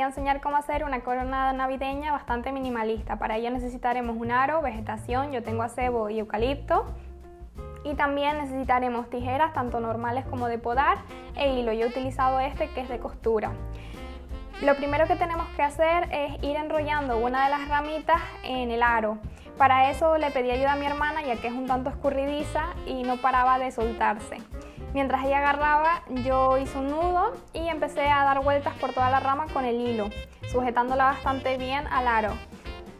a enseñar cómo hacer una corona navideña bastante minimalista. Para ello necesitaremos un aro, vegetación, yo tengo acebo y eucalipto. Y también necesitaremos tijeras, tanto normales como de podar, e hilo. Yo he utilizado este que es de costura. Lo primero que tenemos que hacer es ir enrollando una de las ramitas en el aro. Para eso le pedí ayuda a mi hermana, ya que es un tanto escurridiza y no paraba de soltarse. Mientras ella agarraba, yo hice un nudo y empecé a dar vueltas por toda la rama con el hilo, sujetándola bastante bien al aro.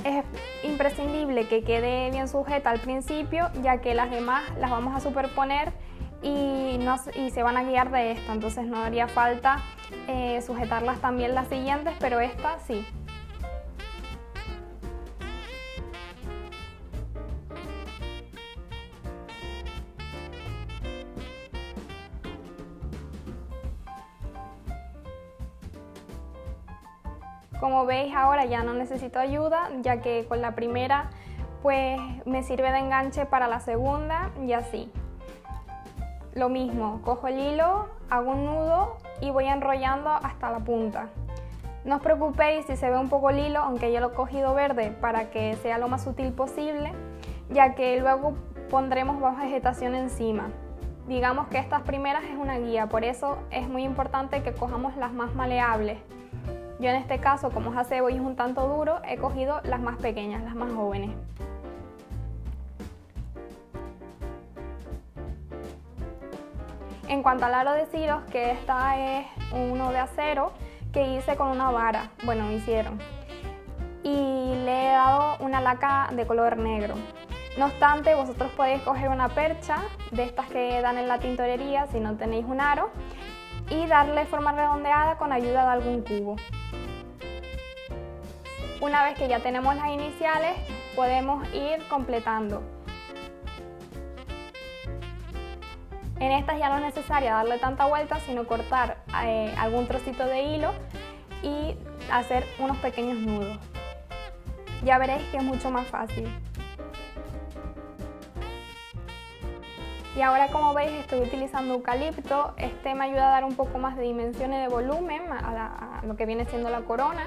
Es imprescindible que quede bien sujeta al principio, ya que las demás las vamos a superponer y se van a guiar de esta, entonces no haría falta sujetarlas también las siguientes, pero esta sí. Como veis, ahora ya no necesito ayuda, ya que con la primera pues me sirve de enganche para la segunda y así. Lo mismo, cojo el hilo, hago un nudo y voy enrollando hasta la punta. No os preocupéis si se ve un poco el hilo, aunque yo lo he cogido verde para que sea lo más sutil posible, ya que luego pondremos más vegetación encima. Digamos que estas primeras es una guía, por eso es muy importante que cojamos las más maleables. Yo en este caso, como es acebo y es un tanto duro, he cogido las más pequeñas, las más jóvenes. En cuanto al aro de Siros, que esta es uno de acero que hice con una vara, bueno, hicieron. Y le he dado una laca de color negro. No obstante, vosotros podéis coger una percha de estas que dan en la tintorería si no tenéis un aro y darle forma redondeada con ayuda de algún cubo. Una vez que ya tenemos las iniciales, podemos ir completando. En estas ya no es necesario darle tanta vuelta, sino cortar algún trocito de hilo y hacer unos pequeños nudos. Ya veréis que es mucho más fácil. Y ahora, como veis, estoy utilizando eucalipto. Este me ayuda a dar un poco más de dimensión y de volumen a lo que viene siendo la corona.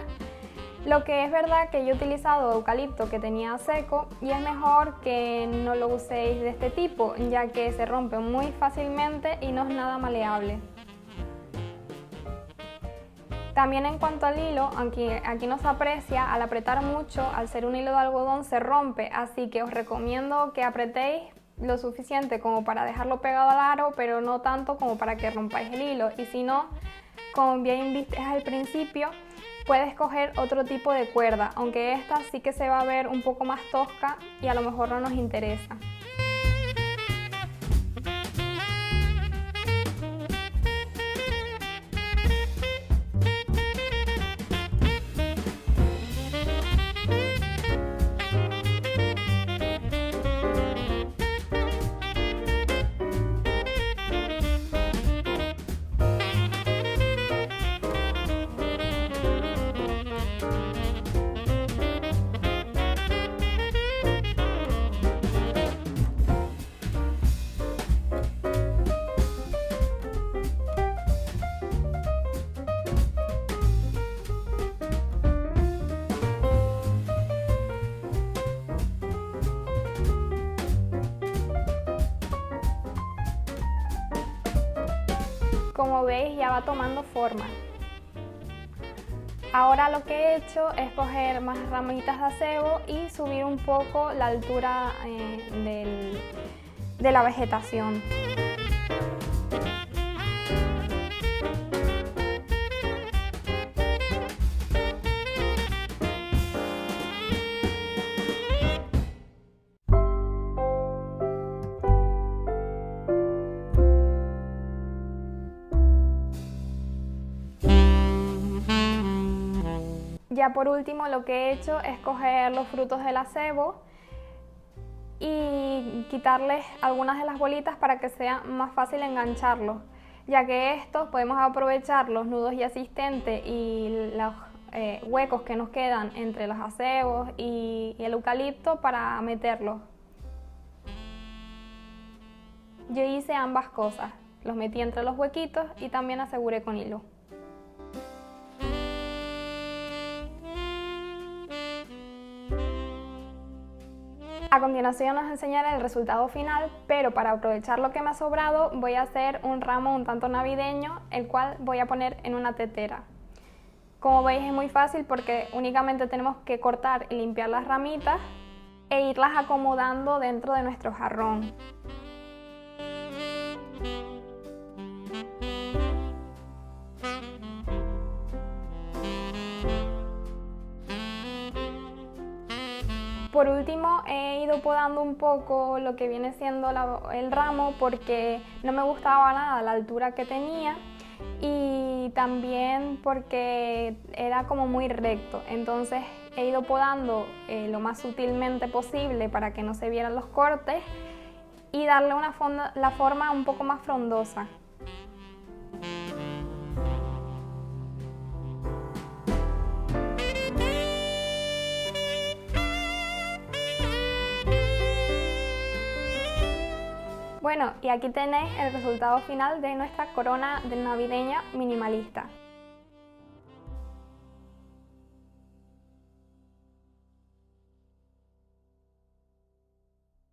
Lo que es verdad que yo he utilizado eucalipto que tenía seco y es mejor que no lo uséis de este tipo, ya que se rompe muy fácilmente y no es nada maleable. También en cuanto al hilo, aunque aquí no se aprecia, al apretar mucho, al ser un hilo de algodón se rompe, así que os recomiendo que apretéis lo suficiente como para dejarlo pegado al aro, pero no tanto como para que rompáis el hilo. Y si no, como bien viste al principio, puedes coger otro tipo de cuerda, aunque esta sí que se va a ver un poco más tosca y a lo mejor no nos interesa. Como veis, ya va tomando forma. Ahora lo que he hecho es coger más ramitas de acebo y subir un poco la altura de la vegetación. Ya por último, lo que he hecho es coger los frutos del acebo y quitarles algunas de las bolitas para que sea más fácil engancharlos, ya que estos podemos aprovechar los nudos ya existentes y los huecos que nos quedan entre los acebos y el eucalipto para meterlos. Yo hice ambas cosas, los metí entre los huequitos y también aseguré con hilo. A continuación os enseñaré el resultado final, pero para aprovechar lo que me ha sobrado voy a hacer un ramo un tanto navideño, el cual voy a poner en una tetera. Como veis es muy fácil porque únicamente tenemos que cortar y limpiar las ramitas e irlas acomodando dentro de nuestro jarrón. Por último, he ido podando un poco lo que viene siendo el ramo porque no me gustaba nada la altura que tenía y también porque era como muy recto. Entonces he ido podando lo más sutilmente posible para que no se vieran los cortes y darle la forma un poco más frondosa. Bueno, y aquí tenéis el resultado final de nuestra corona navideña minimalista.